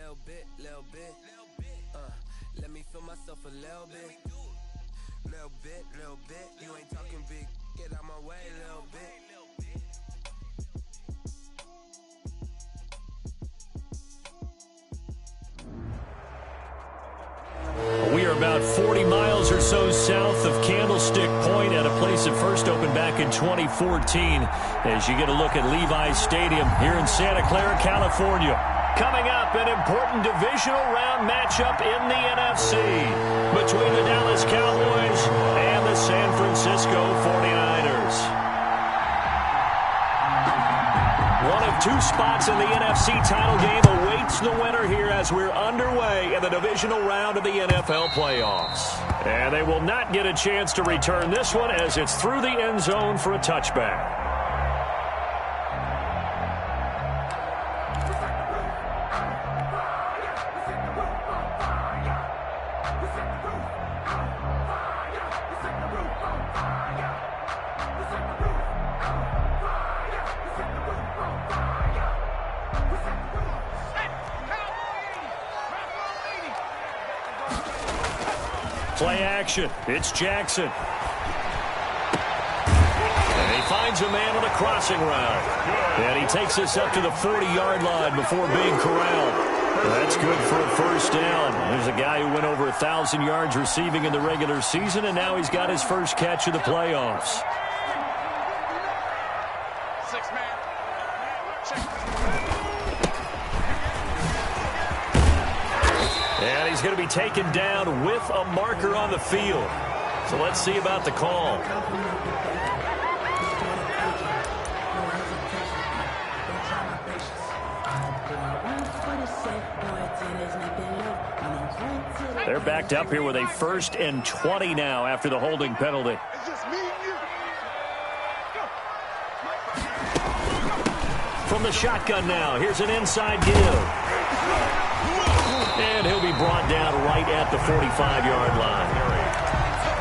little bit. Let me feel myself a little bit. Little bit. You ain't talking big. Get out my way, little bit. We are about 40 miles or so south of Candlestick Point at a place that first opened back in 2014 as you get a look at Levi's Stadium here in Santa Clara, California. Coming up, an important divisional round matchup in the NFC between the Dallas Cowboys and the San Francisco 49ers. One of two spots in the NFC title game awaits the winner here as we're underway in the divisional round of the NFL playoffs. And they will not get a chance to return this one as it's through the end zone for a touchback. Play action. It's Jackson. And he finds a man on a crossing route. And he takes us up to the 40-yard line before being corralled. That's good for a first down. There's a guy who went over 1,000 yards receiving in the regular season, and now he's got his first catch of the playoffs. And he's going to be taken down with a marker on the field. So let's see about the call. They're backed up here with a 1st and 20 now after the holding penalty. From the shotgun now, here's an inside give. And he'll be brought down right at the 45-yard line.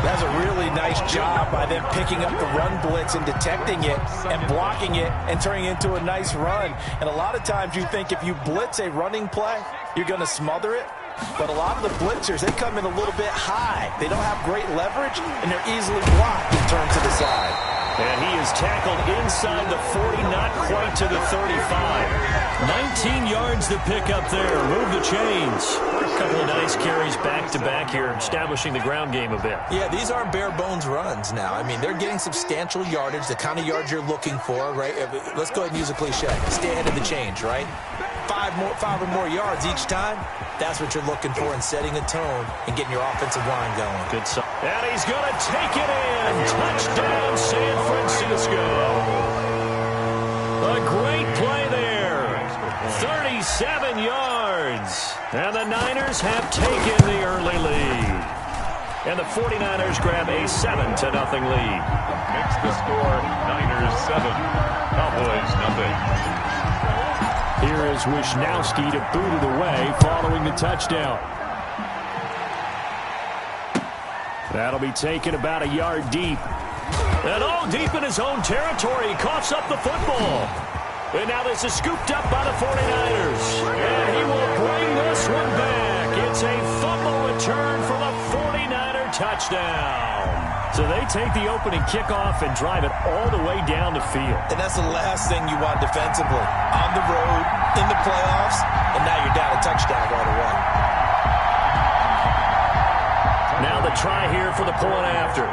That's a really nice job by them picking up the run blitz and detecting it and blocking it and turning it into a nice run. And a lot of times you think if you blitz a running play, you're going to smother it. But a lot of the blitzers, they come in a little bit high. They don't have great leverage, and they're easily blocked and turned to the side. And he is tackled inside the 40, not quite to the 35. 19 yards to pick up there. Move the chains. A couple of nice carries back-to-back here, establishing the ground game a bit. Yeah, these aren't bare-bones runs now. I mean, they're getting substantial yardage, the kind of yards you're looking for, right? Let's go ahead and use a cliche. Stay ahead of the change, right? Five or more yards each time. That's what you're looking for in setting a tone and getting your offensive line going. Good stuff. And he's going to take it in. Touchdown, San Francisco. A great play there. 37 yards. And the Niners have taken the early lead. And the 49ers grab a 7-0 lead. Makes the score Niners 7, Cowboys 0. Here is Wisnowski to boot it away following the touchdown. That'll be taken about a yard deep. And all deep in his own territory. He coughs up the football. And now this is scooped up by the 49ers. And he will bring this one back. It's a fumble return for the 49er touchdown. So they take the opening kickoff and drive it all the way down the field. And that's the last thing you want defensively. On the road, in the playoffs, and now you're down a touchdown right away. Now the try here for the point after.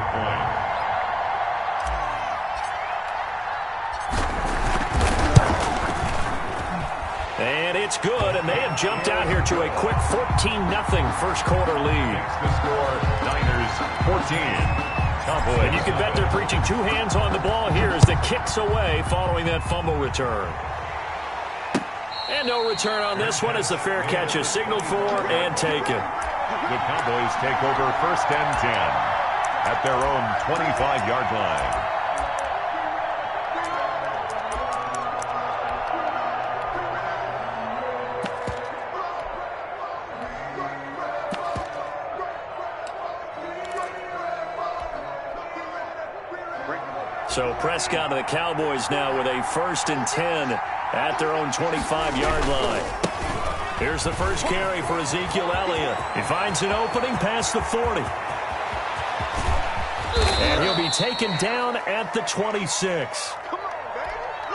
And it's good, and they have jumped out here to a quick 14-0 first quarter lead. The score, Niners 14. Cowboys. And you can bet they're preaching two hands on the ball here as the kick's away following that fumble return. And no return on this one as the fair catch is signaled for and taken. The Cowboys take over 1st and 10 at their own 25-yard line. So Prescott and the Cowboys now with a 1st and 10 at their own 25-yard line. Here Here's the first carry for Ezekiel Elliott. He finds an opening past the 40. And he'll be taken down at the 26.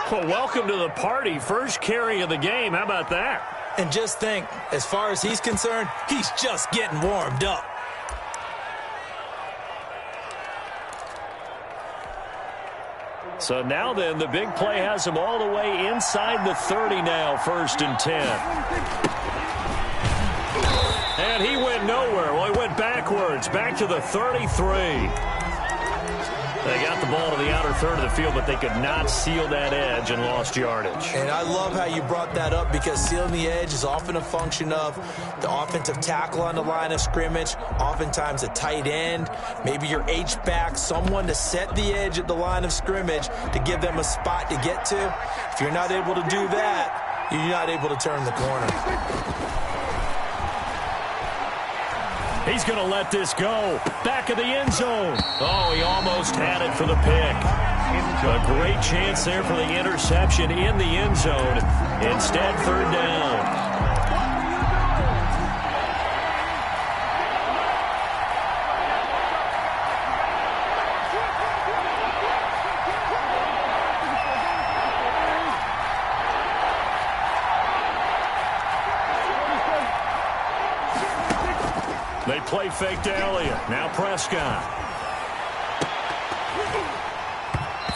Well, welcome to the party. First carry of the game. How about that? And just think, as far as he's concerned, he's just getting warmed up. So now then, the big play has him all the way inside the 30 now, 1st and 10. And he went nowhere. Well, he went backwards, back to the 33. They got the ball to the outer third of the field, but they could not seal that edge and lost yardage. And I love how you brought that up, because sealing the edge is often a function of the offensive tackle on the line of scrimmage, oftentimes a tight end, maybe your H-back, someone to set the edge at the line of scrimmage to give them a spot to get to. If you're not able to do that, you're not able to turn the corner. He's going to let this go. Back of the end zone. Oh, he almost had it for the pick. A great chance there for the interception in the end zone. Instead, 3rd down. They play fake to Elliott. Now Prescott.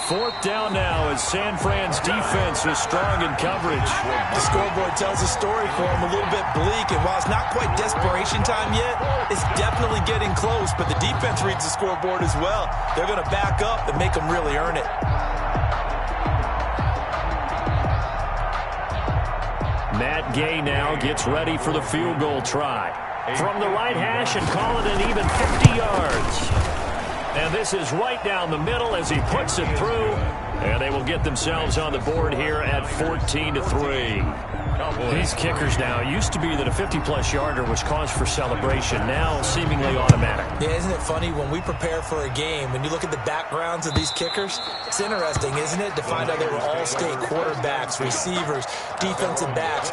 4th down now as San Fran's defense was strong in coverage. The scoreboard tells a story for him, a little bit bleak, and while it's not quite desperation time yet, it's definitely getting close, but the defense reads the scoreboard as well. They're going to back up and make them really earn it. Matt Gay now gets ready for the field goal try. From the right hash and call it an even 50 yards. And this is right down the middle as he puts it through. And they will get themselves on the board here at 14-3. These kickers now, used to be that a 50-plus yarder was cause for celebration. Now seemingly automatic. Yeah, isn't it funny when we prepare for a game, when you look at the backgrounds of these kickers, it's interesting, isn't it, to find out they were all-state quarterbacks, receivers, defensive backs,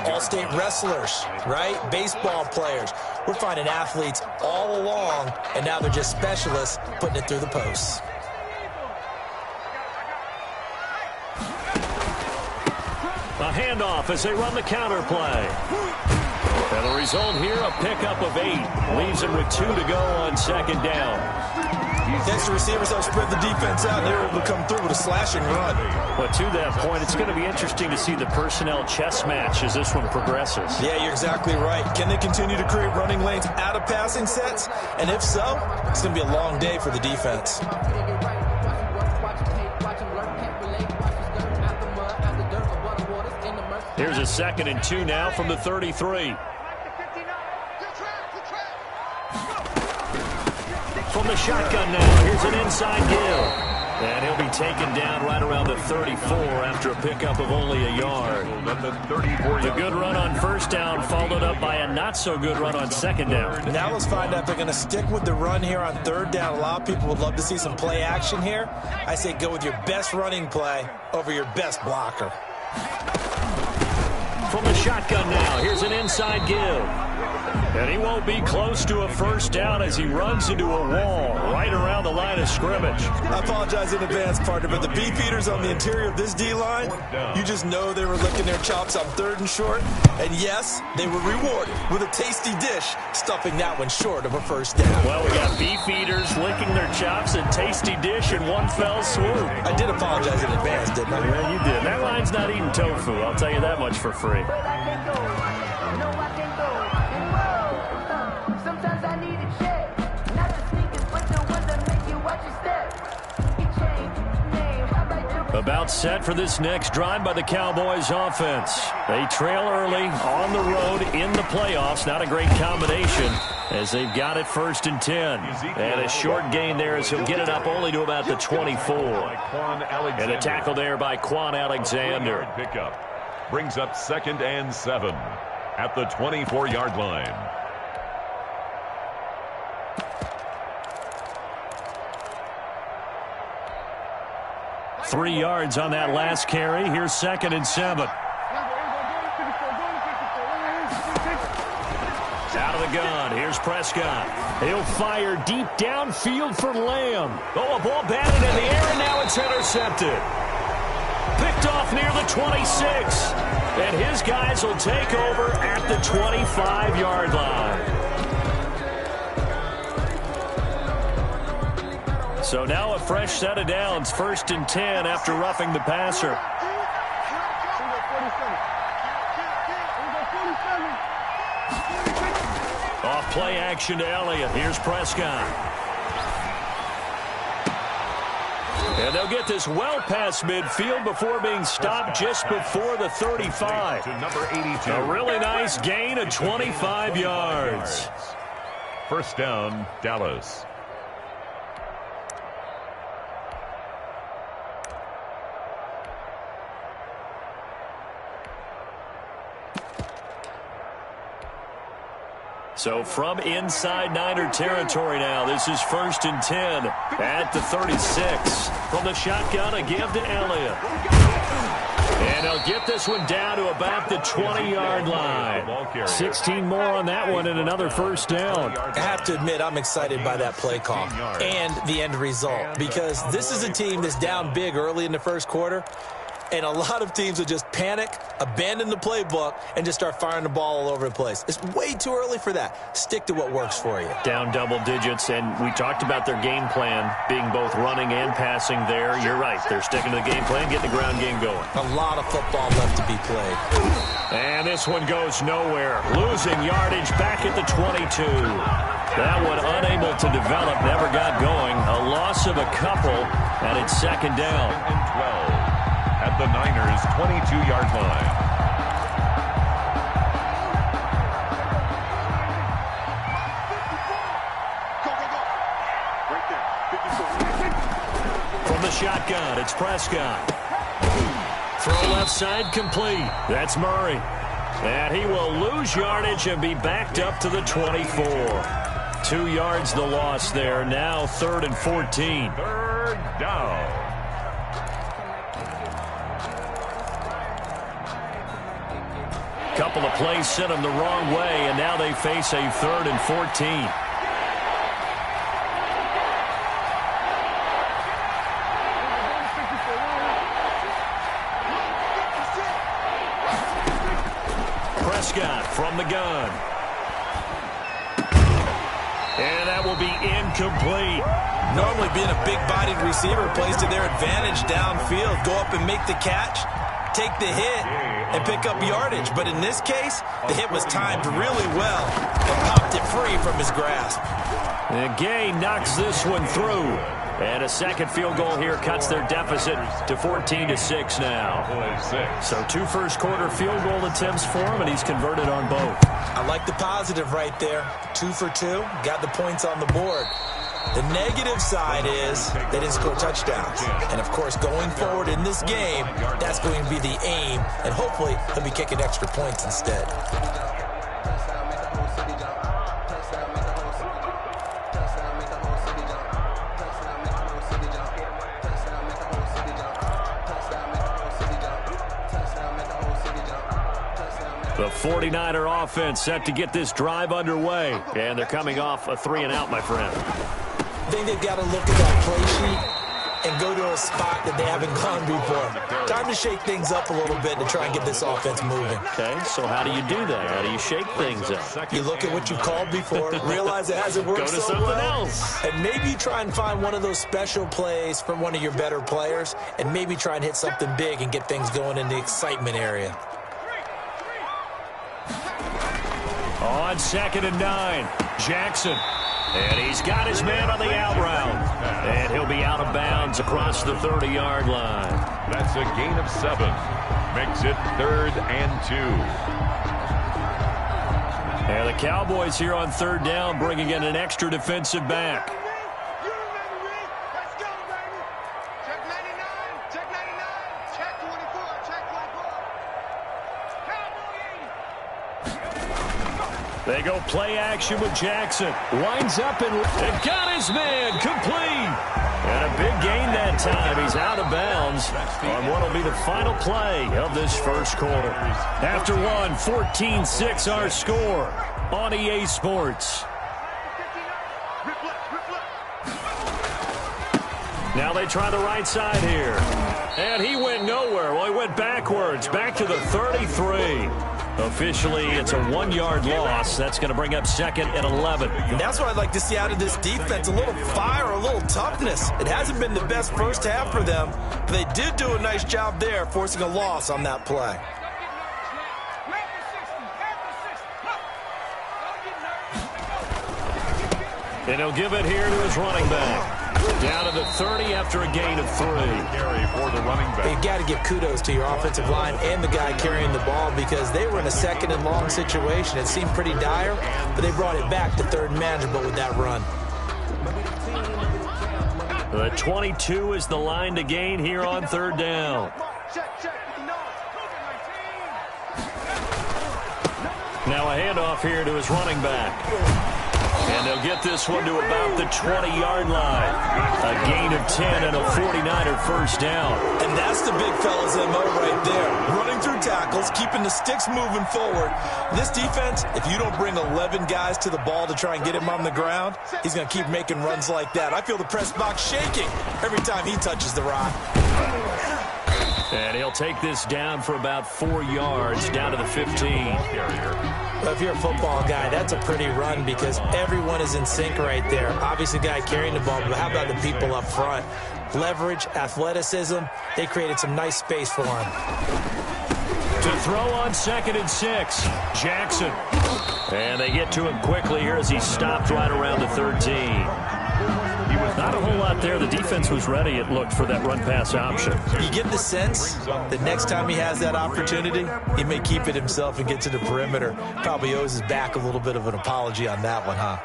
all-state wrestlers, right? Baseball players. We're finding athletes all along, and now they're just specialists putting it through the posts. A handoff as they run the counter play. And the result here, a pickup of 8. Leaves them with 2 to go on 2nd down. Next, the receivers have spread the defense out, and they're able to come through with a slashing run. But to that point, it's going to be interesting to see the personnel chess match as this one progresses. Yeah, you're exactly right. Can they continue to create running lanes out of passing sets? And if so, it's going to be a long day for the defense. Here's a 2nd and 2 now from the 33. From the shotgun now, here's an inside give. And he'll be taken down right around the 34 after a pickup of only a yard. The good run on 1st down followed up by a not-so-good run on 2nd down. Now let's find out if they're going to stick with the run here on 3rd down. A lot of people would love to see some play action here. I say go with your best running play over your best blocker. From the shotgun now, here's an inside give. And he won't be close to a 1st down as he runs into a wall right around the line of scrimmage. I apologize in advance, partner, but the beefeaters on the interior of this D-line, you just know they were licking their chops on 3rd and short. And yes, they were rewarded with a tasty dish, stuffing that one short of a 1st down. Well, we got beefeaters licking their chops and tasty dish in one fell swoop. I did apologize in advance, didn't I? Yeah, you did. That line's not eating tofu, I'll tell you that much for free. About set for this next drive by the Cowboys offense. They trail early on the road in the playoffs. Not a great combination as they've got it 1st and 10. And a short gain there as he'll get it up only to about the 24. And a tackle there by Quan Alexander. Pickup brings up 2nd and 7 at the 24-yard line. 3 yards on that last carry. Here's 2nd and 7. Out of the gun, here's Prescott. He'll fire deep downfield for Lamb. Oh, a ball batted in the air, and now it's intercepted. Picked off near the 26. And his guys will take over at the 25-yard line. So now a fresh set of downs, 1st and 10 after roughing the passer. Off play action to Elliott. Here's Prescott. And they'll get this well past midfield before being stopped just before the 35. To number 82. A really nice gain of 25 yards. First down, Dallas. So from inside Niner territory now, this is 1st and 10 at the 36. From the shotgun, a give to Elliott. And he'll get this one down to about the 20-yard line. 16 more on that one and another first down. I have to admit, I'm excited by that play call and the end result, because this is a team that's down big early in the first quarter. And a lot of teams will just panic, abandon the playbook, and just start firing the ball all over the place. It's way too early for that. Stick to what works for you. Down double digits, and we talked about their game plan being both running and passing there. You're right. They're sticking to the game plan, getting the ground game going. A lot of football left to be played. And this one goes nowhere. Losing yardage back at the 22. That one unable to develop, never got going. A loss of a couple, and it's 2nd down. And 12. At the Niners' 22-yard line. From the shotgun, it's Prescott. Throw left side complete. That's Murray. And he will lose yardage and be backed up to the 24. 2 yards the loss there. Now 3rd and 14. 3rd down. Couple of plays sent them the wrong way, and now they face a 3rd and 14. Prescott from the gun. And that will be incomplete. Normally being a big-bodied receiver plays to their advantage downfield. Go up and make the catch, take the hit, and pick up yardage. But in this case, the hit was timed really well and popped it free from his grasp. And Gay knocks this one through. And a second field goal here cuts their deficit to 14-6 now. So 2 first-quarter field goal attempts for him, and he's converted on both. I like the positive right there. 2 for 2, got the points on the board. The negative side is they didn't score touchdowns. And, of course, going forward in this game, that's going to be the aim. And hopefully he'll be kicking extra points instead. The 49er offense set to get this drive underway. And they're coming off a 3-and-out, my friend. I think they've got to look at that play sheet and go to a spot that they haven't gone before. Time to shake things up a little bit to try and get this offense moving. Okay, so how do you do that? How do you shake things up? You look at what you called before, realize it hasn't worked Go to so something well, else. and maybe try and find one of those special plays from one of your better players, and maybe try and hit something big and get things going in the excitement area. On 2nd and 9, Jackson. And he's got his man on the out route. And he'll be out of bounds across the 30-yard line. That's a gain of 7. Makes it 3rd and 2. And the Cowboys here on 3rd down bringing in an extra defensive back. They go play action with Jackson. Winds up and got his man complete. And a big gain that time. He's out of bounds on what will be the final play of this first quarter. After one, 14-6 our score on EA Sports. Now they try the right side here. And he went nowhere. Well, he went backwards, back to the 33. Officially, it's a 1-yard loss. That's going to bring up second and 11. And that's what I'd like to see out of this defense, a little fire, a little toughness. It hasn't been the best first half for them, but they did do a nice job there, forcing a loss on that play. And he'll give it here to his running back. Down to the 30 after a gain of 3. Carry for the running back. You've got to give kudos to your offensive line and the guy carrying the ball because they were in a second and long situation. It seemed pretty dire, but they brought it back to third and manageable with that run. The 22 is the line to gain here on third down. Now a handoff here to his running back. And they'll get this one to about the 20-yard line. A gain of 10 and a 49er first down. And that's the big fella's MO right there. Running through tackles, keeping the sticks moving forward. This defense, if you don't bring 11 guys to the ball to try and get him on the ground, he's going to keep making runs like that. I feel the press box shaking every time he touches the rock. And he'll take this down for about 4 yards, down to the 15. Well, if you're a football guy, that's a pretty run because everyone is in sync right there. Obviously, the guy carrying the ball, but how about the people up front? Leverage, athleticism, they created some nice space for him. To throw on 2nd and 6, Jackson. And they get to him quickly here as he stopped right around the 13. Not a whole lot there. The defense was ready, it looked, for that run-pass option. You get the sense that next time he has that opportunity, he may keep it himself and get to the perimeter. Probably owes his back a little bit of an apology on that one, huh?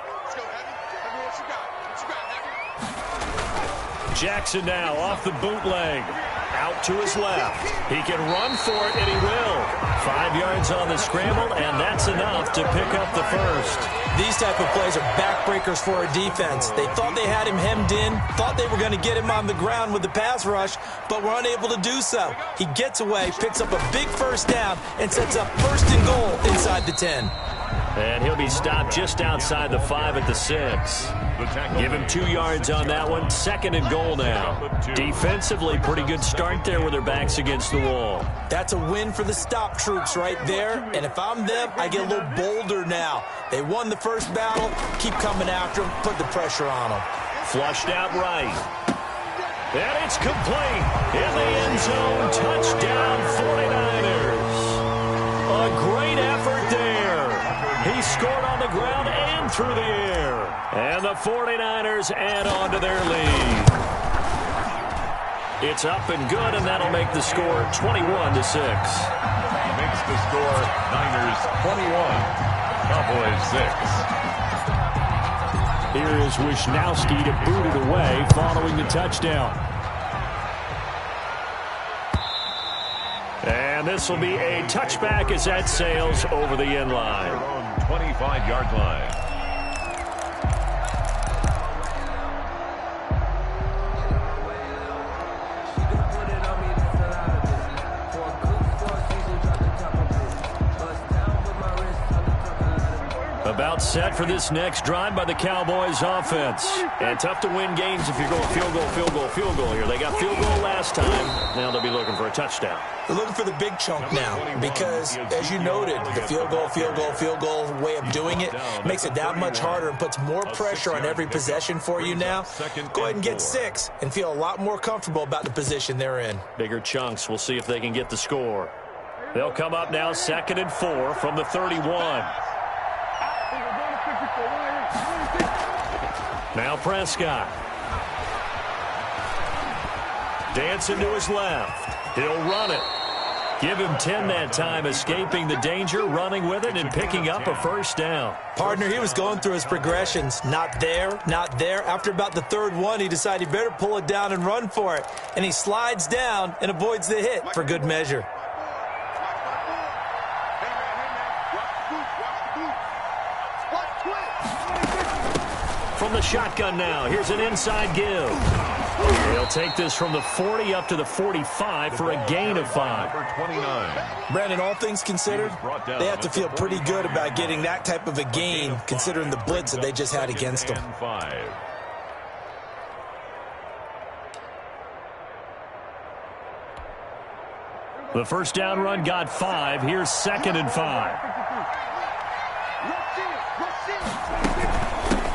Jackson now off the bootleg. Out to his left. He can run for it, and he will. 5 yards on the scramble, and that's enough to pick up the first. These type of plays are backbreakers for a defense. They thought they had him hemmed in, thought they were going to get him on the ground with the pass rush, but were unable to do so. He gets away, picks up a big first down, and sets up 1st and goal inside the 10. And he'll be stopped just outside the 5 at the 6. Give him 2 yards on that one. 2nd and goal now. Defensively, pretty good start there with their backs against the wall. That's a win for the stop troops right there. And if I'm them, I get a little bolder now. They won the first battle. Keep coming after them. Put the pressure on them. Flushed out right. And it's complete. In the end zone. Touchdown 49ers. A great effort there. He scored on the ground and through the air. And the 49ers add on to their lead. It's up and good, and that'll make the score 21-6. Makes the score Niners 21, Cowboys 6. Here is Wisnowski to boot it away following the touchdown. And this will be a touchback as that sails over the end line. 25-yard line. About set for this next drive by the Cowboys offense. And tough to win games if you're going field goal, field goal, field goal here. They got field goal last time. Now they'll be looking for a touchdown. They're looking for the big chunk now because, as you noted, the field goal way of doing it makes it that much harder and puts more pressure on every possession for you now. Go ahead and get 6 and feel a lot more comfortable about the position they're in. Bigger chunks. We'll see if they can get the score. They'll come up now 2nd and 4 from the 31. Now Prescott. Dancing to his left. He'll run it. Give him 10 that time, escaping the danger, running with it, and picking up a first down. Partner, he was going through his progressions. Not there, not there. After about the 3rd one, he decided he better pull it down and run for it. And he slides down and avoids the hit for good measure. from the shotgun now. Here's an inside give. He'll take this from the 40 up to the 45 for a gain of 5. Brandon, all things considered, they have to feel pretty good about getting that type of a gain, considering the blitz that they just had against them. The first down run got 5. Here's 2nd and 5.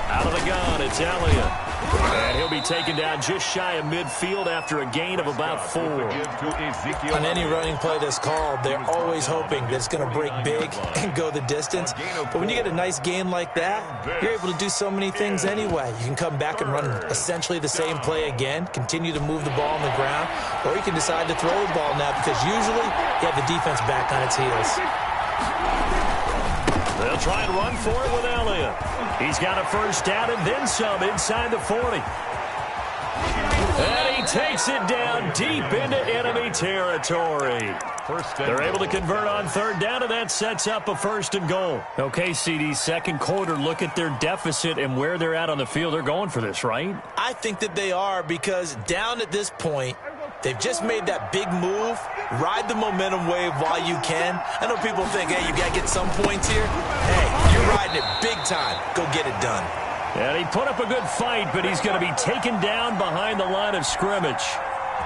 Out of the gun, it's Elliott. And he'll be taken down just shy of midfield after a gain of about 4. On any running play that's called, they're always hoping that it's going to break big and go the distance. But when you get a nice gain like that, you're able to do so many things anyway. You can come back and run essentially the same play again, continue to move the ball on the ground, or you can decide to throw the ball now because usually you have the defense back on its heels. They'll try and run for it with Elliott. He's got a first down and then some inside the 40. And he takes it down deep into enemy territory. They're able to convert on 3rd down, and that sets up a 1st and goal. Okay, CD, second quarter, look at their deficit and where they're at on the field. They're going for this, right? I think that they are, because down at this point, they've just made that big move. Ride the momentum wave while you can. I know people think, hey, you got to get some points here. Hey, you're riding it big time. Go get it done. And he put up a good fight, but he's going to be taken down behind the line of scrimmage.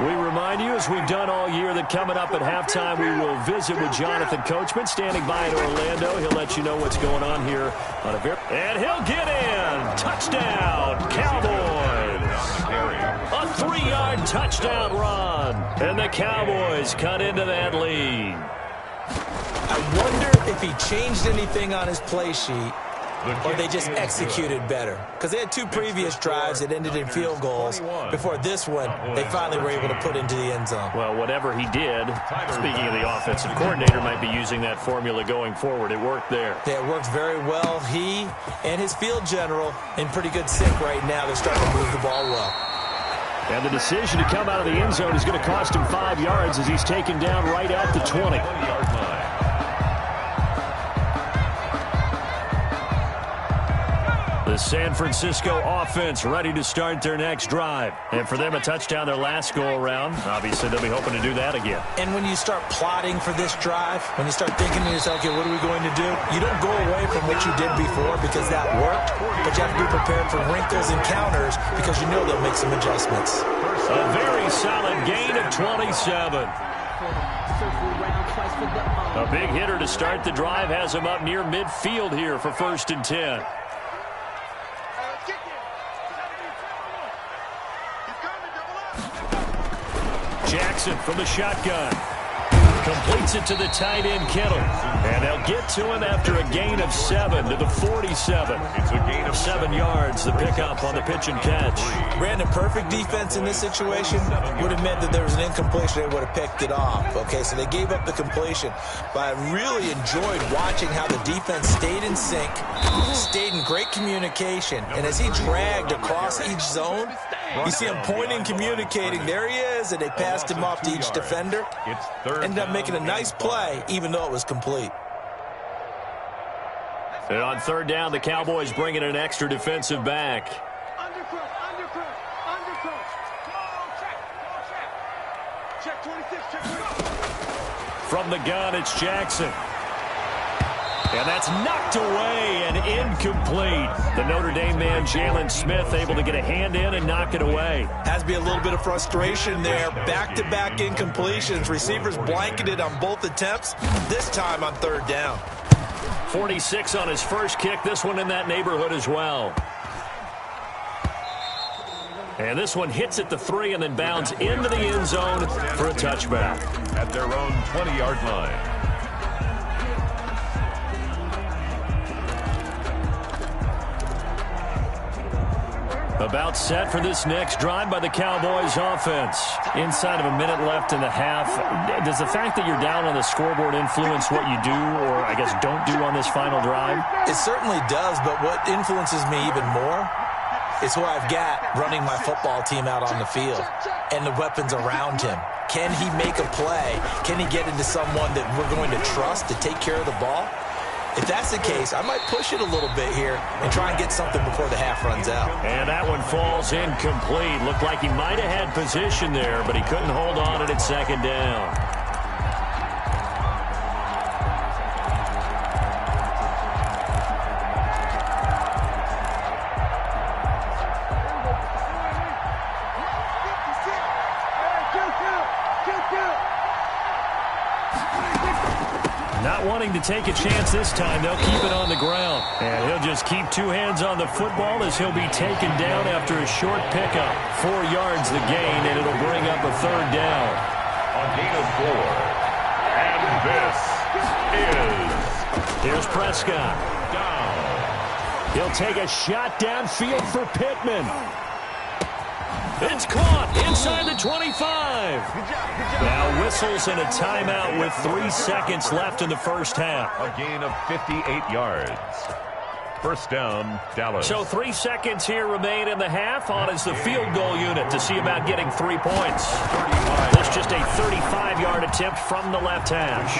We remind you, as we've done all year, that coming up at halftime, we will visit with Jonathan Coachman, standing by in Orlando. He'll let you know what's going on here. And he'll get in. Touchdown, Cowboys. A 3-yard touchdown run. And the Cowboys cut into that lead. I wonder if he changed anything on his play sheet, or they just executed better. Because they had 2 previous drives that ended in field goals. Before this one, they finally were able to put into the end zone. Well, whatever he did, speaking of the offensive coordinator, might be using that formula going forward. It worked there. Yeah, it worked very well. He and his field general in pretty good sync right now. They're starting to move the ball well. And the decision to come out of the end zone is going to cost him 5 yards as he's taken down right at the 20. The San Francisco offense ready to start their next drive. And for them, a touchdown their last go-around. Obviously, they'll be hoping to do that again. And when you start plotting for this drive, when you start thinking to yourself, okay, what are we going to do? You don't go away from what you did before because that worked, but you have to be prepared for wrinkles and counters because you know they'll make some adjustments. A very solid gain of 27. A big hitter to start the drive has him up near midfield here for 1st and 10. Jackson from the shotgun. Completes it to the tight end, Kittle. And they'll get to him after a gain of 7 to the 47. It's a gain of 7 yards, the pickup on the pitch and catch. Brandon, perfect defense in this situation would have meant that there was an incompletion. They would have picked it off. Okay, so they gave up the completion. But I really enjoyed watching how the defense stayed in sync, stayed in great communication. And as he dragged across each zone, you see him pointing, communicating. There he is, and they passed him off to each defender. Ended up making a nice play, even though it was complete. And on 3rd down, the Cowboys bring in an extra defensive back. From the gun, it's Jackson. And that's knocked away and incomplete. The Notre Dame man, Jalen Smith, able to get a hand in and knock it away. Has to be a little bit of frustration there. Back-to-back incompletions. Receivers blanketed on both attempts, this time on 3rd down. 46 on his first kick. This one in that neighborhood as well. And this one hits at the 3 and then bounds into the end zone for a touchback. At their own 20-yard line. About set for this next drive by the Cowboys offense. Inside of a minute left in the half. Does the fact that you're down on the scoreboard influence what you do or, I guess, don't do on this final drive? It certainly does, but what influences me even more is who I've got running my football team out on the field and the weapons around him. Can he make a play? Can he get into someone that we're going to trust to take care of the ball? If that's the case, I might push it a little bit here and try and get something before the half runs out. And that one falls incomplete. Looked like he might have had position there, but he couldn't hold on at second down. Not wanting to take a chance this time, they'll keep it on the ground. And he'll just keep two hands on the football as he'll be taken down after a short pickup. 4 yards the gain, and it'll bring up a third down. A gain of 4. And this is... Here's Prescott. Down. He'll take a shot downfield for Pittman. It's caught inside the 25. Now whistles and a timeout with 3 seconds left in the first half. A gain of 58 yards. First down, Dallas. So 3 seconds here remain in the half. On is the field goal unit to see about getting 3 points. This just a 35-yard attempt from the left hash.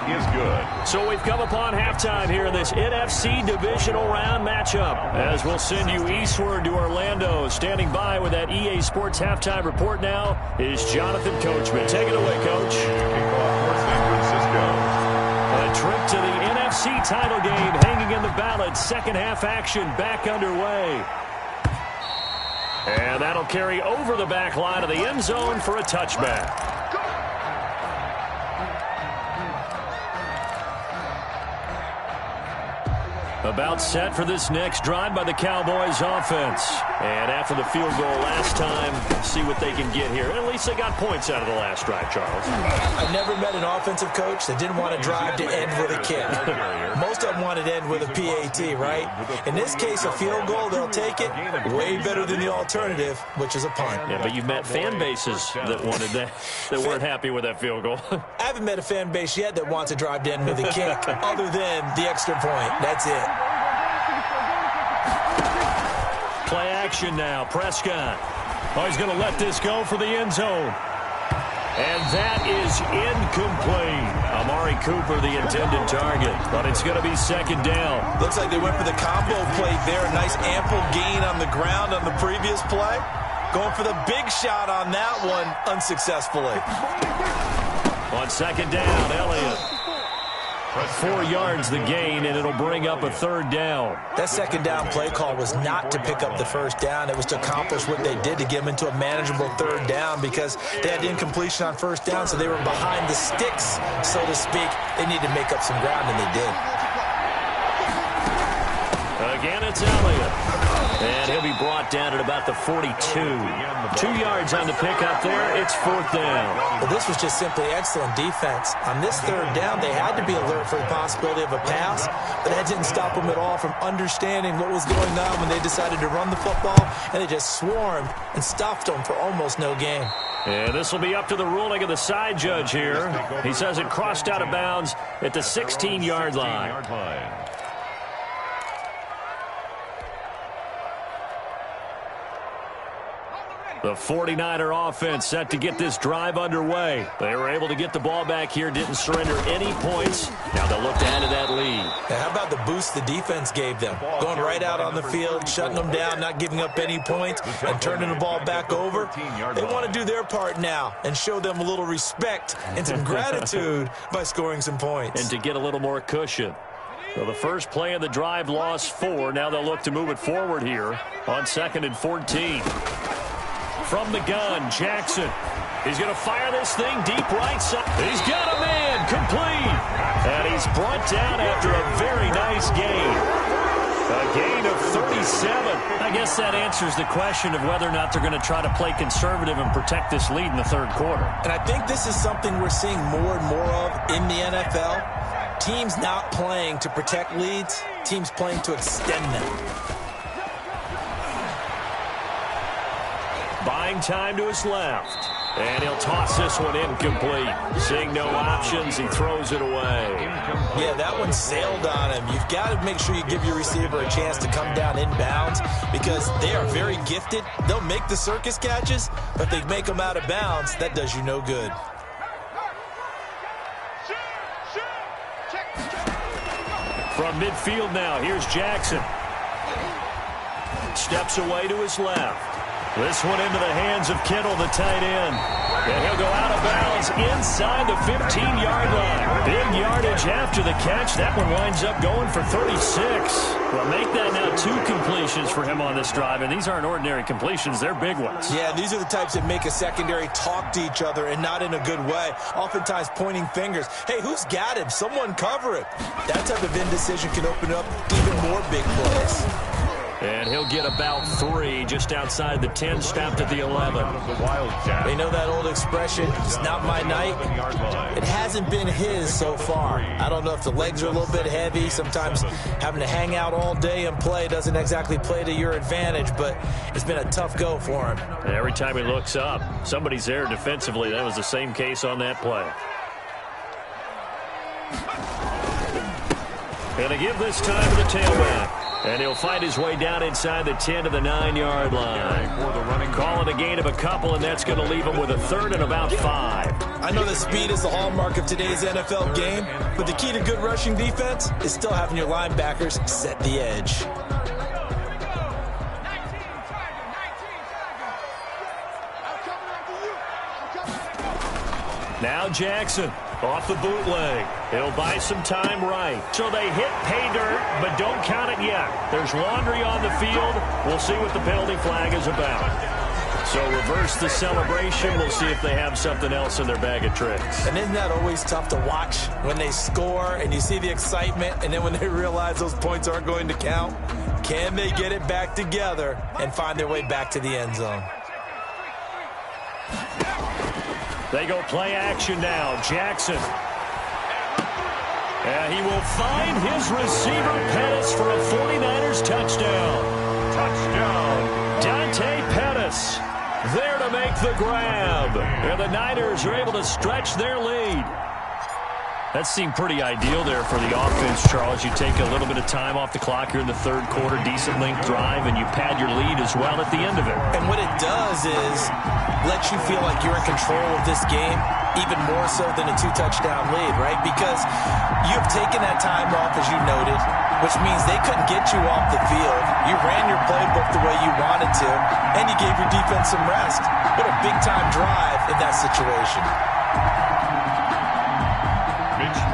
Is good. So we've come upon halftime here in this NFC divisional round matchup. As we'll send you eastward to Orlando. Standing by with that EA Sports halftime report now is Jonathan Coachman. Take it away, Coach. Kickoff for San Francisco. A trip to the NFC title game hanging in the balance. Second half action back underway. And that'll carry over the back line of the end zone for a touchback. About set for this next drive by the Cowboys offense. And after the field goal last time, see what they can get here. At least they got points out of the last drive, Charles. I've never met an offensive coach that didn't want to drive to end with a kick. Most of them wanted to end with a PAT, right? In this case, a field goal, they'll take it. Way better than the alternative, which is a punt. Yeah, but you've met fan bases that wanted that, that weren't happy with that field goal. I haven't met a fan base yet that wants to drive to end with a kick other than the extra point. That's it. Play action now. Prescott. Oh, he's going to let this go for the end zone. And that is incomplete. Amari Cooper, the intended target. But it's going to be second down. Looks like they went for the combo play there. A nice ample gain on the ground on the previous play. Going for the big shot on that one unsuccessfully. On second down, Elliott. 4 yards the gain, and it'll bring up a third down. That second down play call was not to pick up the first down. It was to accomplish what they did to get them into a manageable third down because they had incompletion on first down, so they were behind the sticks, so to speak. They needed to make up some ground, and they did. Again, it's Elliott. And he'll be brought down at about the 42. 2 yards on the pickup there. It's fourth down. Well, this was just simply excellent defense. On this third down, they had to be alert for the possibility of a pass, but that didn't stop them at all from understanding what was going on when they decided to run the football, and they just swarmed and stuffed them for almost no gain. And this will be up to the ruling of the side judge here. He says it crossed out of bounds at the 16-yard line. The 49er offense set to get this drive underway. They were able to get the ball back here, didn't surrender any points. Now they'll look to add to that lead. Now, how about the boost the defense gave them? Going right out on the field, shutting them down, not giving up any points, and turning the ball back over. They want to do their part now and show them a little respect and some gratitude by scoring some points. And to get a little more cushion. So the first play of the drive lost 4. Now they'll look to move it forward here on 2nd and 14. From the gun, Jackson. He's going to fire this thing deep right side. He's got a man, complete. And he's brought down after a very nice gain. A gain of 37. I guess that answers the question of whether or not they're going to try to play conservative and protect this lead in the third quarter. And I think this is something we're seeing more and more of in the NFL. Teams not playing to protect leads, teams playing to extend them. Buying time to his left. And he'll toss this one incomplete. Seeing no options, he throws it away. Yeah, that one sailed on him. You've got to make sure you give your receiver a chance to come down inbounds because they are very gifted. They'll make the circus catches, but if they make them out of bounds, that does you no good. From midfield now, here's Jackson. Steps away to his left. This one into the hands of Kittle, the tight end. And he'll go out of bounds inside the 15-yard line. Big yardage after the catch. That one winds up going for 36. Well, make that now 2 completions for him on this drive, and these aren't ordinary completions. They're big ones. Yeah, these are the types that make a secondary talk to each other and not in a good way, oftentimes pointing fingers. Hey, who's got him? Someone cover it. That type of indecision can open up even more big plays. And he'll get about 3 just outside the 10, stopped at the 11. They know that old expression, it's not my night. It hasn't been his so far. I don't know if the legs are a little bit heavy. Sometimes having to hang out all day and play doesn't exactly play to your advantage, but it's been a tough go for him. And every time he looks up, somebody's there defensively. That was the same case on that play. And to give this time to the tailback. And he'll find his way down inside the 10 to the 9-yard line. Call it a gain of a couple, and that's going to leave him with a 3rd and about 5. I know that speed is the hallmark of today's NFL game, but the key to good rushing defense is still having your linebackers set the edge. Now Jackson off the bootleg. He'll buy some time right. So they hit pay dirt, but don't count it yet. There's laundry on the field. We'll see what the penalty flag is about. So reverse the celebration. We'll see if they have something else in their bag of tricks. And isn't that always tough to watch when they score and you see the excitement, and then when they realize those points aren't going to count? Can they get it back together and find their way back to the end zone? They go play action now. Jackson. And he will find his receiver, Pettis, for a 49ers touchdown. Touchdown. Dante Pettis there to make the grab. And the Niners are able to stretch their lead. That seemed pretty ideal there for the offense, Charles. You take a little bit of time off the clock here in the 3rd quarter, decent length drive, and you pad your lead as well at the end of it. And what it does is let you feel like you're in control of this game, even more so than a 2-touchdown lead, right? Because you've taken that time off, as you noted, which means they couldn't get you off the field. You ran your playbook the way you wanted to, and you gave your defense some rest. What a big-time drive in that situation.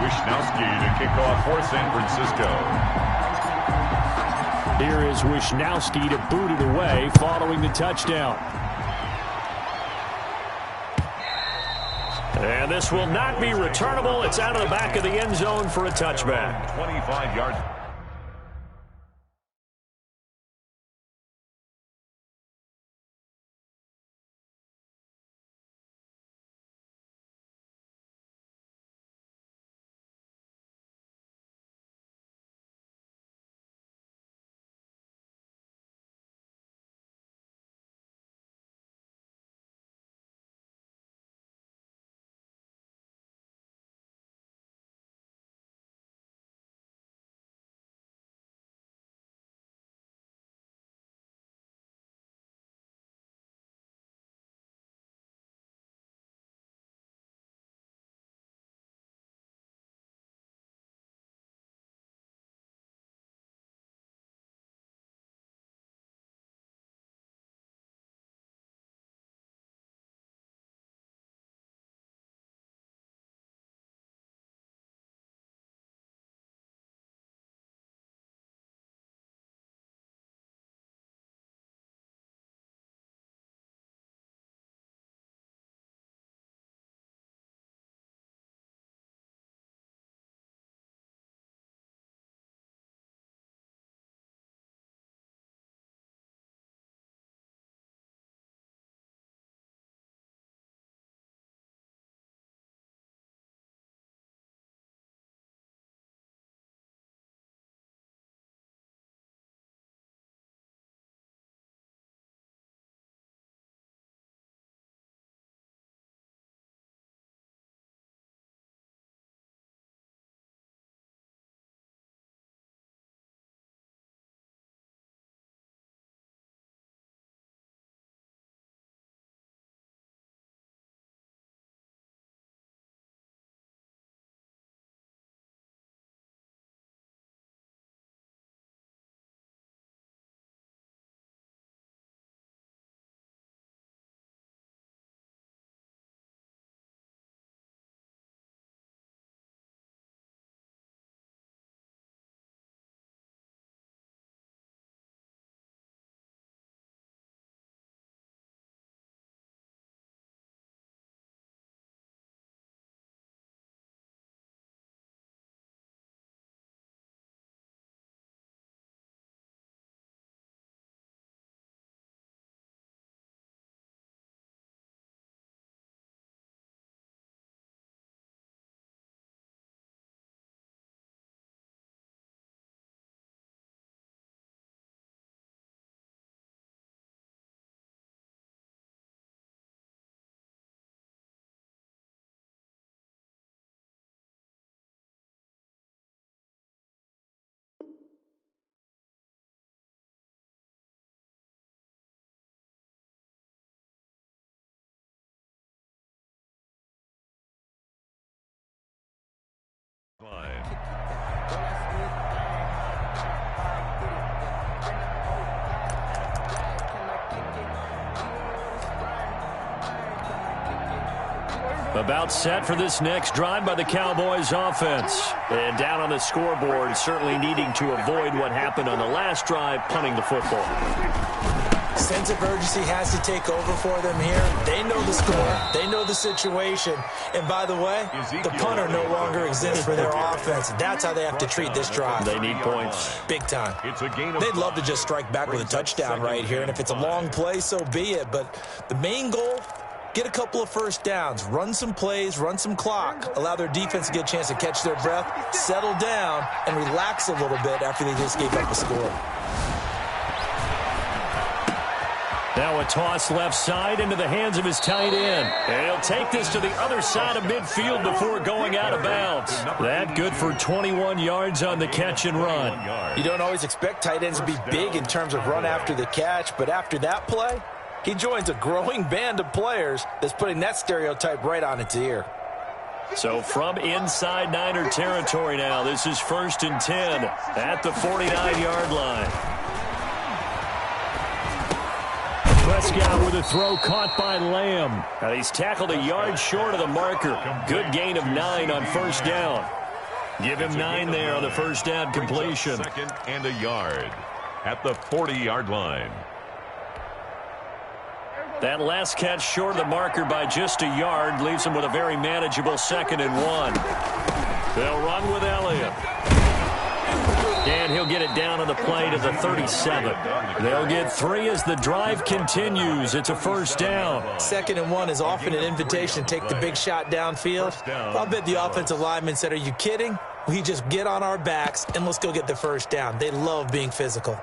Wishnowski to kick off for San Francisco. Here is Wishnowski to boot it away following the touchdown. And this will not be returnable. It's out of the back of the end zone for a touchback. 25 yards. About set for this next drive by the Cowboys offense. And down on the scoreboard, certainly needing to avoid what happened on the last drive, punting the football. Sense of urgency has to take over for them here. They know the score. They know the situation. And by the way, the punter no longer exists for their offense. That's how they have to treat this drive. They need points. Big time. They'd love to just strike back with a touchdown right here. And if it's a long play, so be it. But the main goal, get a couple of first downs, run some plays, run some clock, allow their defense to get a chance to catch their breath, settle down, and relax a little bit after they just gave up a score. Now a toss left side into the hands of his tight end. And he'll take this to the other side of midfield before going out of bounds. That good for 21 yards on the catch and run. You don't always expect tight ends to be big in terms of run after the catch, but after that play, he joins a growing band of players that's putting that stereotype right on its ear. So from inside Niner territory now, this is 1st and 10 at the 49-yard line. Prescott with a throw caught by Lamb. Now he's tackled a yard short of the marker. Good gain of 9 on first down. Give him 9 there on the first down completion. 2nd and a yard at the 40-yard line. That last catch short of the marker by just a yard leaves him with a very manageable 2nd and 1. They'll run with Elliott. And he'll get it down on the play to the 37. They'll get 3 as the drive continues. It's a first down. 2nd and 1 is often an invitation to take the big shot downfield. I'll bet the offensive lineman said, "Are you kidding? We just get on our backs and let's go get the first down." They love being physical.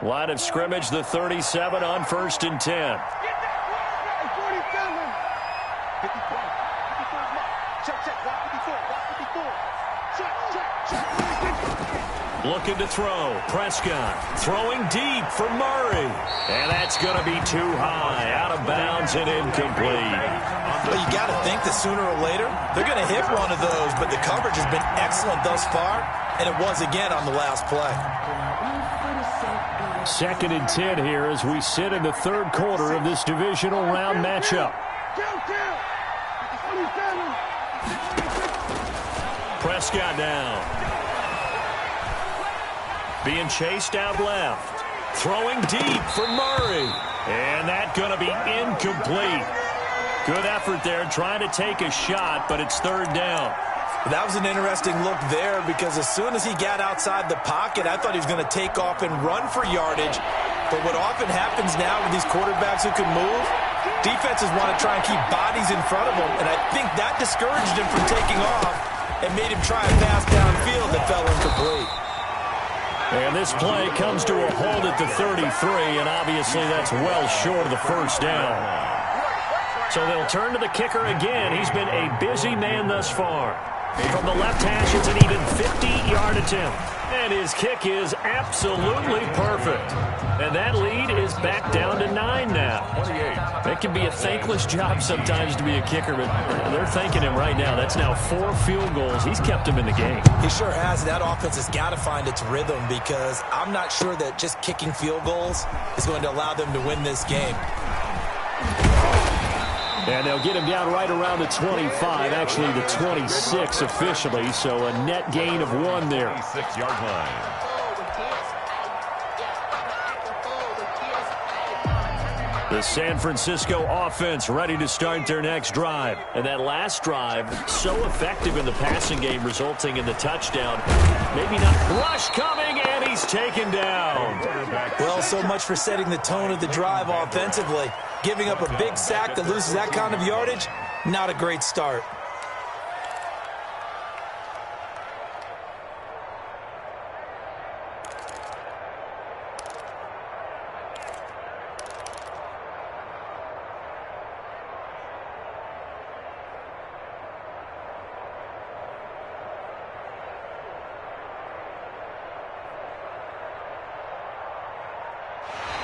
Line of scrimmage, the 37 on 1st and 10. Looking to throw. Prescott throwing deep for Murray. And that's going to be too high. Out of bounds and incomplete. But you got to think that sooner or later, they're going to hit one of those. But the coverage has been excellent thus far. And it was again on the last play. 2nd and 10 here as we sit in the 3rd quarter of this divisional round matchup. Prescott now. Being chased out left. Throwing deep for Murray. And that's going to be incomplete. Good effort there trying to take a shot, but it's 3rd down. That was an interesting look there because as soon as he got outside the pocket, I thought he was going to take off and run for yardage. But what often happens now with these quarterbacks who can move, defenses want to try and keep bodies in front of them. And I think that discouraged him from taking off and made him try a pass downfield that fell incomplete. And this play comes to a halt at the 33, and obviously that's well short of the first down. So they'll turn to the kicker again. He's been a busy man thus far. From the left hash, it's an even 50-yard attempt. And his kick is absolutely perfect. And that lead is back down to 9 now. It can be a thankless job sometimes to be a kicker, but they're thanking him right now. That's now 4 field goals. He's kept him in the game. He sure has. That offense has got to find its rhythm because I'm not sure that just kicking field goals is going to allow them to win this game. And they'll get him down right around the 25, actually the 26 officially, so a net gain of 1 there. 26-yard line. The San Francisco offense ready to start their next drive. And that last drive, so effective in the passing game, resulting in the touchdown. Maybe not. Rush coming, and he's taken down. Well, so much for setting the tone of the drive offensively. Giving up a big sack that loses that kind of yardage, not a great start.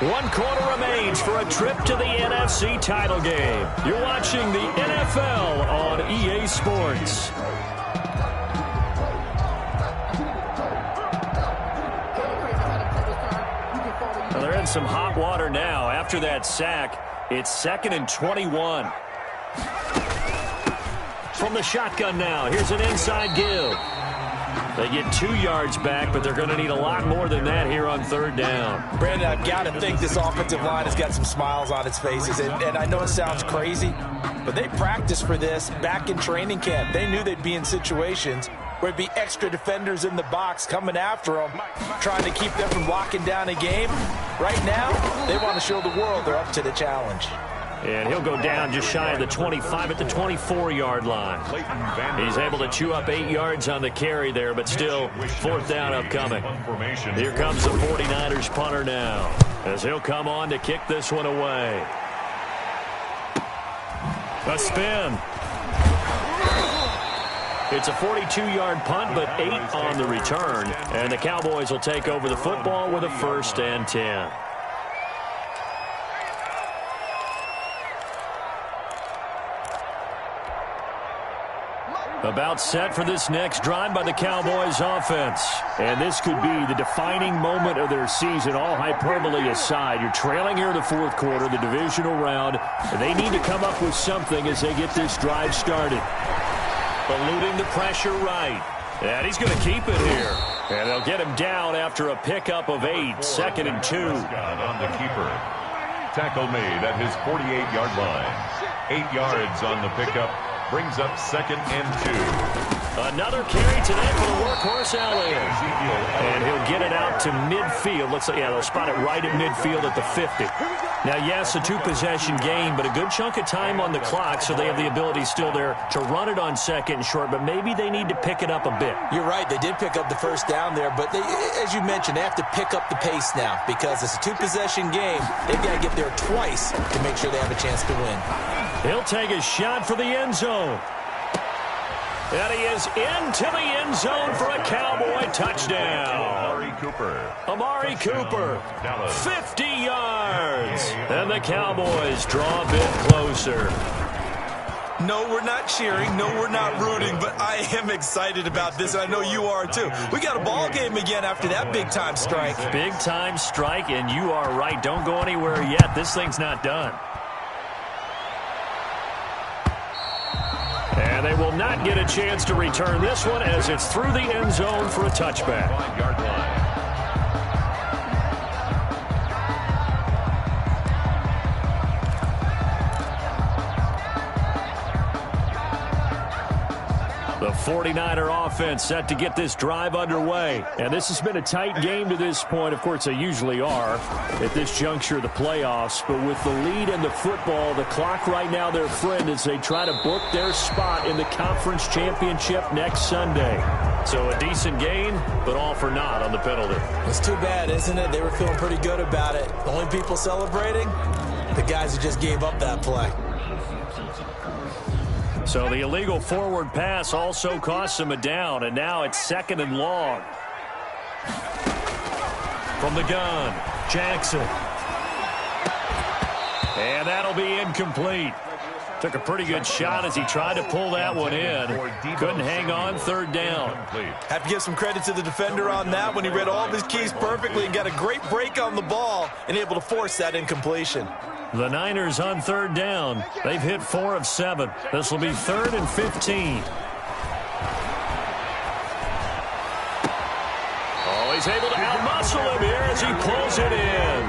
1 quarter remains for a trip to the NFC title game. You're watching the NFL on EA Sports. Well, they're in some hot water now. After that sack, it's 2nd and 21. From the shotgun now, here's an inside give. They get 2 yards back, but they're going to need a lot more than that here on 3rd down. Brandon, I've got to think this offensive line has got some smiles on its faces. And I know it sounds crazy, but they practiced for this back in training camp. They knew they'd be in situations where there'd be extra defenders in the box coming after them, trying to keep them from locking down a game. Right now, they want to show the world they're up to the challenge. And he'll go down just shy of the 25 at the 24-yard line. He's able to chew up 8 yards on the carry there, but still 4th down upcoming. Here comes the 49ers punter now, as he'll come on to kick this one away. A spin. It's a 42-yard punt, but 8 on the return. And the Cowboys will take over the football with a 1st and 10. About set for this next drive by the Cowboys offense. And this could be the defining moment of their season, all hyperbole aside. You're trailing here in the 4th quarter, the divisional round. And they need to come up with something as they get this drive started. Eluding the pressure right. And he's going to keep it here. And they'll get him down after a pickup of 8, 2nd and 2. On the keeper. Tackle made at his 48-yard line. 8 yards on the pickup. Brings up 2nd and 2. Another carry today for the workhorse Elliott. And he'll get it out to midfield. Looks like, yeah, they'll spot it right at midfield at the 50. Now, yes, a 2-possession game, but a good chunk of time on the clock, so they have the ability still there to run it on 2nd and short, but maybe they need to pick it up a bit. You're right. They did pick up the 1st down there, but they, as you mentioned, they have to pick up the pace now because it's a 2-possession game. They've got to get there twice to make sure they have a chance to win. He'll take a shot for the end zone. And he is into the end zone for a Cowboy touchdown. Amari Cooper, 50 yards. And the Cowboys draw a bit closer. No, we're not cheering. No, we're not rooting, but I am excited about this. I know you are too. We got a ball game again after that big-time strike. Big-time strike, and you are right. Don't go anywhere yet. This thing's not done. And they will not get a chance to return this one as it's through the end zone for a touchback. 5-yard line. The 49er offense set to get this drive underway. And this has been a tight game to this point. Of course, they usually are at this juncture of the playoffs. But with the lead in the football, the clock right now their friend as they try to book their spot in the conference championship next Sunday. So a decent game, but all for naught on the penalty. It's too bad, isn't it? They were feeling pretty good about it. The only people celebrating, the guys who just gave up that play. So the illegal forward pass also costs him a down, and now it's 2nd and long. From the gun, Jackson. And that'll be incomplete. Took a pretty good shot as he tried to pull that one in. Couldn't hang on, 3rd down. Have to give some credit to the defender on that when he read all of his keys perfectly and got a great break on the ball and able to force that incompletion. The Niners on 3rd down. They've hit 4 of 7. This will be 3rd and 15. Oh, he's able to outmuscle him here as he pulls it in.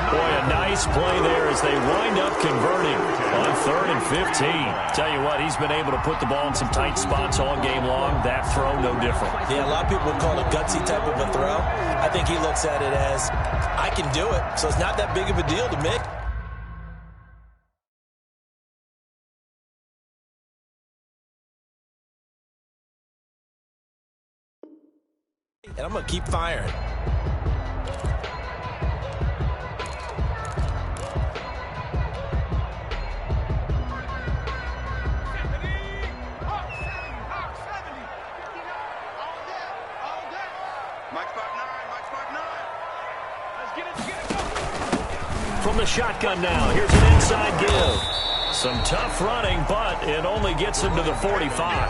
Boy, a nice play there as they wind up converting on 3rd and 15. Tell you what, he's been able to put the ball in some tight spots all game long. That throw, no different. Yeah, a lot of people would call it a gutsy type of a throw. I think he looks at it as, I can do it, so it's not that big of a deal to make. And I'm going to keep firing. from the shotgun now. Here's an inside give. Some tough running, but it only gets him to the 45.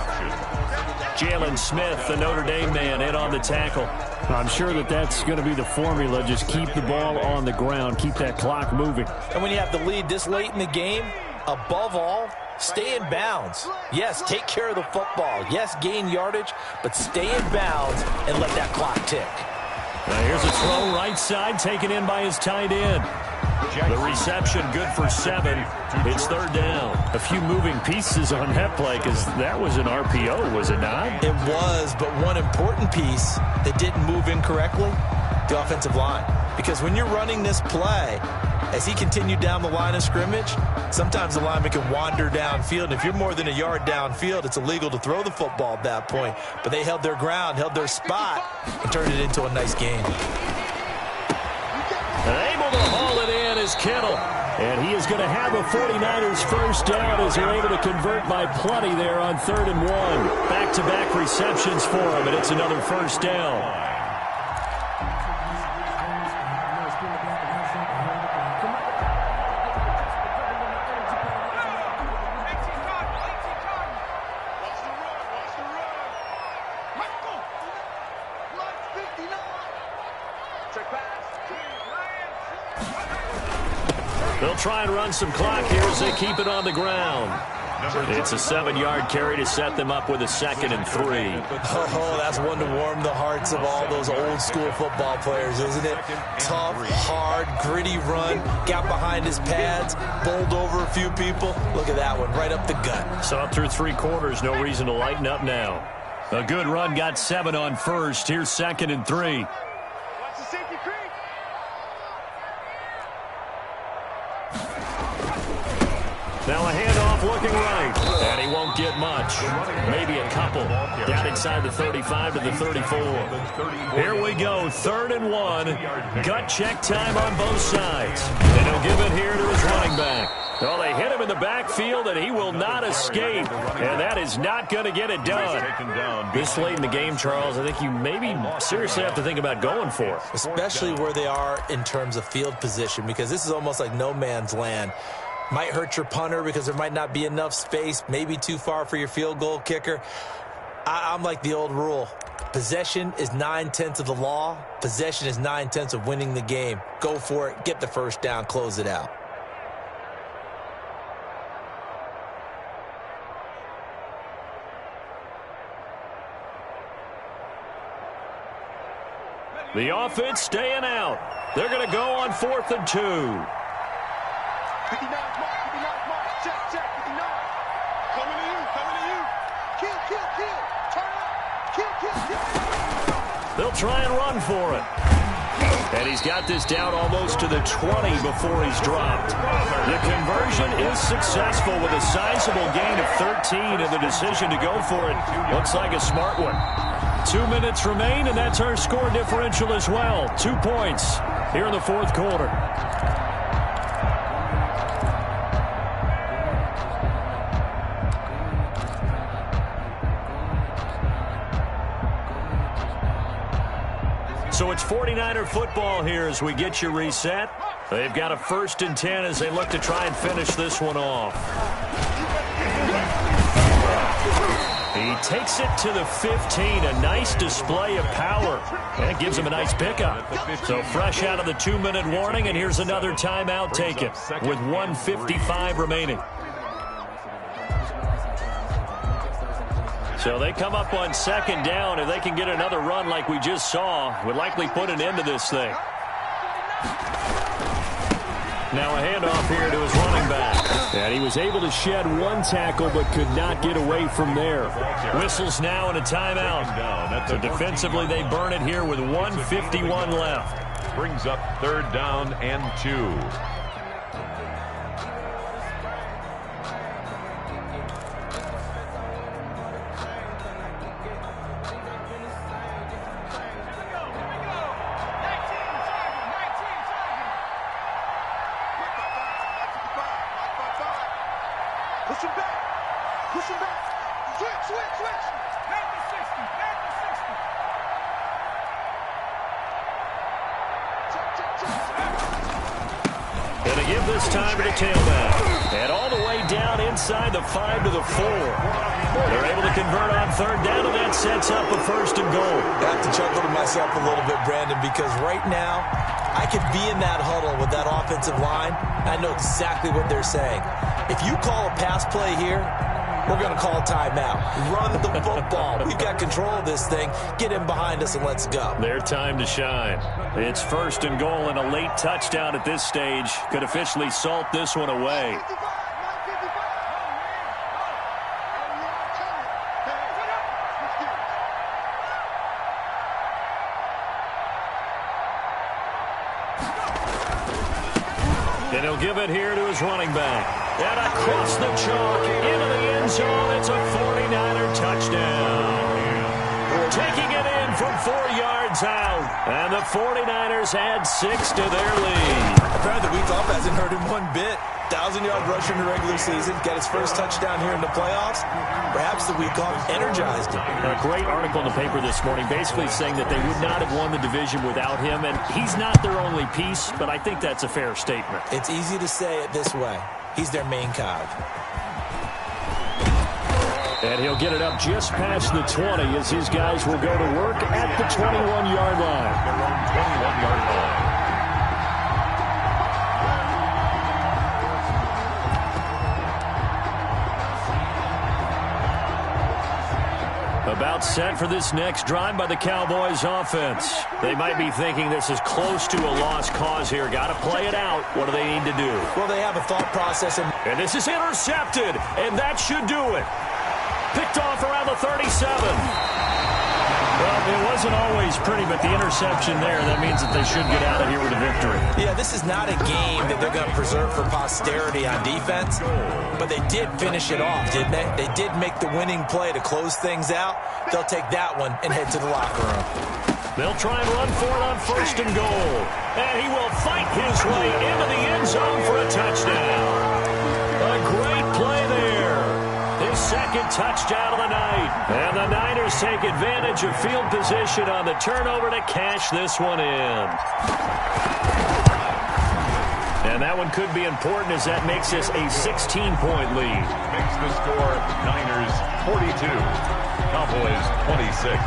Jalen Smith, the Notre Dame man, in on the tackle. I'm sure that's going to be the formula. Just keep the ball on the ground. Keep that clock moving. And when you have the lead this late in the game, above all, stay in bounds. Yes, take care of the football. Yes, gain yardage, but stay in bounds and let that clock tick. Now here's a throw right side, taken in by his tight end. The reception good for 7. It's third down. A few moving pieces on that play because that was an RPO, was it not? It was, but one important piece that didn't move incorrectly, the offensive line. Because when you're running this play, as he continued down the line of scrimmage, sometimes the lineman can wander downfield. And if you're more than a yard downfield, it's illegal to throw the football at that point. But they held their ground, held their spot, and turned it into a nice game. And able to haul it in is Kittle. And he is going to have a 49ers first down as they're able to convert by plenty there on 3rd and 1. Back-to-back receptions for him, and it's another first down. They'll try and run some clock here as they keep it on the ground. It's a 7-yard carry to set them up with a 2nd and 3. Oh, that's one to warm the hearts of all those old-school football players, isn't it? Tough, hard, gritty run. Got behind his pads, bowled over a few people. Look at that one, right up the gut. Saw through 3 quarters, no reason to lighten up now. A good run, got 7 on first. Here's 2nd and 3. Now a handoff looking right, and he won't get much. Maybe a couple. Down inside the 35 to the 34. Here we go, 3rd and 1. Gut check time on both sides. And he'll give it here to his running back. Well, they hit him in the backfield, and he will not escape. And that is not going to get it done. This late in the game, Charles, I think you maybe seriously have to think about going for it. Especially where they are in terms of field position, because this is almost like no man's land. Might hurt your punter because there might not be enough space, maybe too far for your field goal kicker. I'm like the old rule. Possession is 9/10 of the law. Possession is 9/10 of winning the game. Go for it. Get the first down. Close it out. The offense staying out. They're going to go on 4th and 2. 59 mark, check, 59. Coming to you. Kill, turn up, kill. They'll try and run for it. And he's got this down almost to the 20 before he's dropped. The conversion is successful with a sizable gain of 13, and the decision to go for it looks like a smart one. 2 minutes remain, and that's our score differential as well. 2 points here in the 4th quarter. So it's 49er football here as we get you reset. They've got a 1st and 10 as they look to try and finish this one off. He takes it to the 15. A nice display of power. And it gives him a nice pickup. So fresh out of the 2-minute warning, and here's another timeout taken with 1:55 remaining. So they come up on 2nd down. If they can get another run like we just saw, would likely put an end to this thing. Now a handoff here to his running back. And he was able to shed 1 tackle but could not get away from there. Whistles now and a timeout. So defensively they burn it here with 1:51 left. Brings up 3rd down and 2. Push him back. Switch. Back to 60. And They give this time to the tailback. And all the way down inside the 5 to the 4. They're able to convert on third down, and that sets up a 1st and goal. I have to chuckle to myself a little bit, Brandon, because right now I could be in that huddle with that offensive line. I know exactly what they're saying. If you call a pass play here, we're going to call a timeout. Run the football. We've got control of this thing. Get in behind us and let's go. Their time to shine. It's 1st and goal, and a late touchdown at this stage could officially salt this one away. And he'll give it here to his running back. And across the chalk, into the end zone, it's a 49er touchdown. Taking it in from 4 yards out. And the 49ers add 6 to their lead. Apparently the week off hasn't hurt him one bit. 1,000-yard rusher in the regular season. Got his first touchdown here in the playoffs. Perhaps the week off energized him. A great article in the paper this morning basically saying that they would not have won the division without him. And he's not their only piece, but I think that's a fair statement. It's easy to say it this way. He's their main cog. And he'll get it up just past the 20 as his guys will go to work at the 21-yard line. 21-yard line. About set for this next drive by the Cowboys offense. They might be thinking this is close to a lost cause here. Got to play it out. What do they need to do? Well, they have a thought process. And this is intercepted, and that should do it. Picked off around the 37. Well, it wasn't always pretty, but the interception there, that means that they should get out of here with a victory. Yeah, this is not a game that they're going to preserve for posterity on defense, but they did finish it off, didn't they? They did make the winning play to close things out. They'll take that one and head to the locker room. They'll try and run for it on 1st and goal. And he will fight his way into the end zone for a touchdown. A great play there. His 2nd touchdown of the night. And the Niners take advantage of field position on the turnover to cash this one in. And that one could be important as that makes this a 16-point lead. Makes the score Niners 42, Cowboys 26.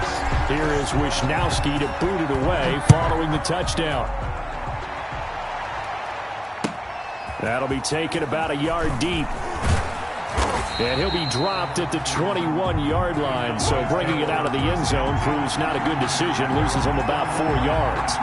Here is Wisnowski to boot it away following the touchdown. That'll be taken about a yard deep. And he'll be dropped at the 21-yard line, so bringing it out of the end zone proves not a good decision, loses him about 4 yards.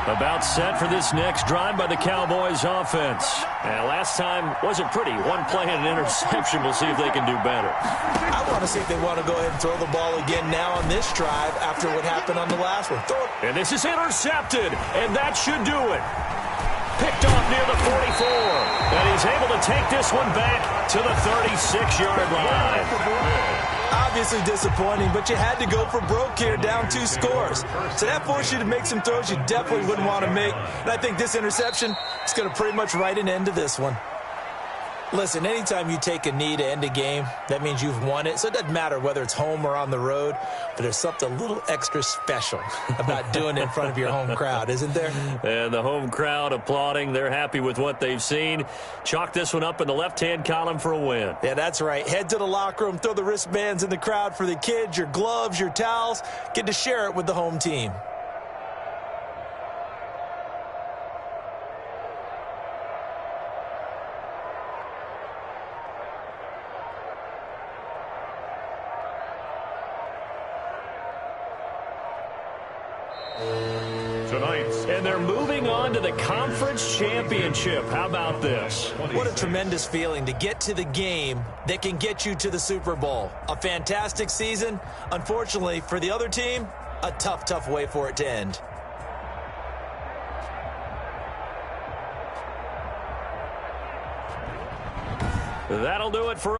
About set for this next drive by the Cowboys offense. And last time wasn't pretty. One play and an interception. We'll see if they can do better. I want to see if they want to go ahead and throw the ball again now on this drive after what happened on the last one. Throw it. And this is intercepted, and that should do it. Picked off near the 44. And he's able to take this one back to the 36-yard line. Obviously disappointing, but you had to go for broke here, down 2 scores. So that forced you to make some throws you definitely wouldn't want to make. And I think this interception is going to pretty much write an end to this one. Listen, anytime you take a knee to end a game, that means you've won it. So it doesn't matter whether it's home or on the road, but there's something a little extra special about doing it in front of your home crowd, isn't there? And the home crowd applauding. They're happy with what they've seen. Chalk this one up in the left-hand column for a win. Yeah, that's right. Head to the locker room, throw the wristbands in the crowd for the kids, your gloves, your towels. Get to share it with the home team. And they're moving on to the conference championship. How about this? What a tremendous feeling to get to the game that can get you to the Super Bowl. A fantastic season. Unfortunately, for the other team, a tough, tough way for it to end. That'll do it for